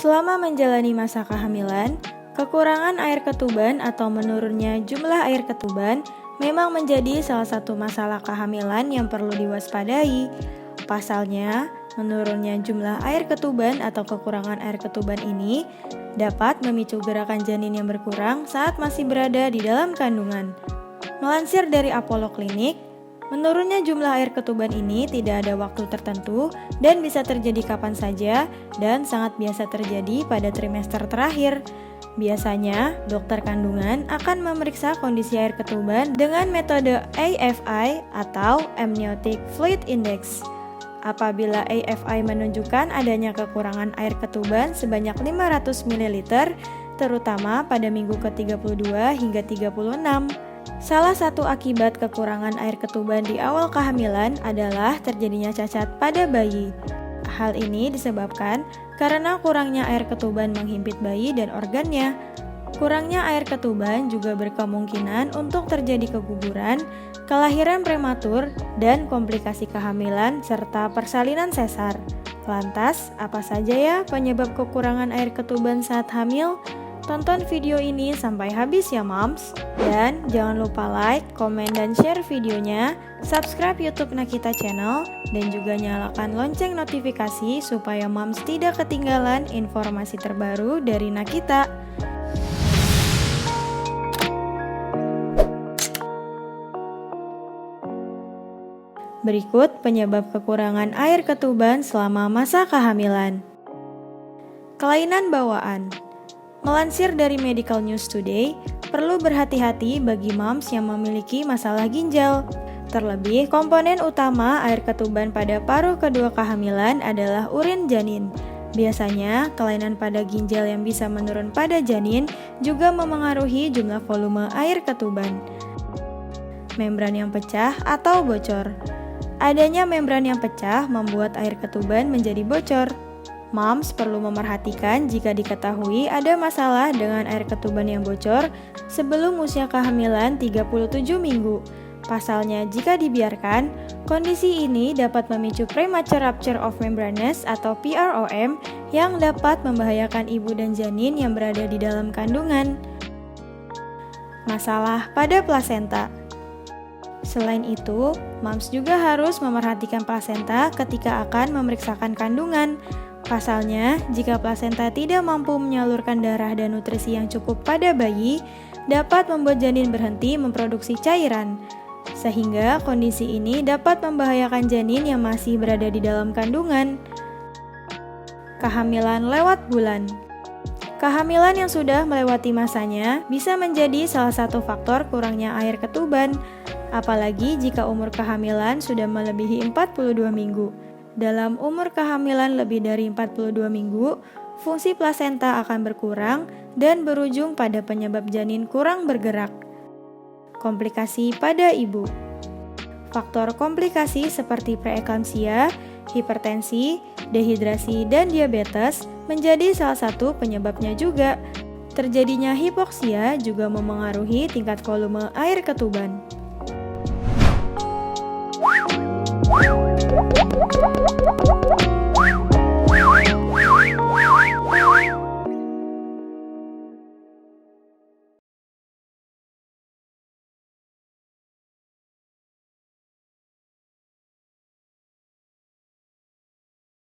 Selama menjalani masa kehamilan, kekurangan air ketuban atau menurunnya jumlah air ketuban memang menjadi salah satu masalah kehamilan yang perlu diwaspadai. Pasalnya, menurunnya jumlah air ketuban atau kekurangan air ketuban ini dapat memicu gerakan janin yang berkurang saat masih berada di dalam kandungan. Melansir dari Apollo Clinic, menurunnya jumlah air ketuban ini tidak ada waktu tertentu dan bisa terjadi kapan saja dan sangat biasa terjadi pada trimester terakhir. Biasanya, dokter kandungan akan memeriksa kondisi air ketuban dengan metode AFI atau Amniotic Fluid Index. Apabila AFI menunjukkan adanya kekurangan air ketuban sebanyak 500 ml, terutama pada minggu ke-32 hingga 36. Salah satu akibat kekurangan air ketuban di awal kehamilan adalah terjadinya cacat pada bayi. Hal ini disebabkan karena kurangnya air ketuban menghimpit bayi dan organnya. Kurangnya air ketuban juga berkemungkinan untuk terjadi keguguran, kelahiran prematur, dan komplikasi kehamilan serta persalinan sesar. Lantas, apa saja ya penyebab kekurangan air ketuban saat hamil? Tonton video ini sampai habis ya moms. Dan jangan lupa like, komen, dan share videonya, subscribe YouTube Nakita Channel, dan juga nyalakan lonceng notifikasi supaya moms tidak ketinggalan informasi terbaru dari Nakita. Berikut penyebab kekurangan air ketuban selama masa kehamilan. Kelainan bawaan. Melansir dari Medical News Today, perlu berhati-hati bagi moms yang memiliki masalah ginjal. Terlebih, komponen utama air ketuban pada paruh kedua kehamilan adalah urin janin. Biasanya, kelainan pada ginjal yang bisa menurun pada janin juga memengaruhi jumlah volume air ketuban. Membran yang pecah atau bocor. Adanya membran yang pecah membuat air ketuban menjadi bocor. Moms perlu memerhatikan jika diketahui ada masalah dengan air ketuban yang bocor sebelum usia kehamilan 37 minggu. Pasalnya, jika dibiarkan, kondisi ini dapat memicu premature rupture of membranes atau PROM yang dapat membahayakan ibu dan janin yang berada di dalam kandungan. Masalah pada plasenta. Selain itu, moms juga harus memerhatikan plasenta ketika akan memeriksakan kandungan. Pasalnya, jika plasenta tidak mampu menyalurkan darah dan nutrisi yang cukup pada bayi, dapat membuat janin berhenti memproduksi cairan. Sehingga kondisi ini dapat membahayakan janin yang masih berada di dalam kandungan. Kehamilan lewat bulan. Kehamilan yang sudah melewati masanya bisa menjadi salah satu faktor kurangnya air ketuban, apalagi jika umur kehamilan sudah melebihi 42 minggu. Dalam umur kehamilan lebih dari 42 minggu, fungsi plasenta akan berkurang dan berujung pada penyebab janin kurang bergerak. Komplikasi pada ibu. Faktor komplikasi seperti preeklamsia, hipertensi, dehidrasi, dan diabetes menjadi salah satu penyebabnya juga. Terjadinya hipoksia juga memengaruhi tingkat volume air ketuban.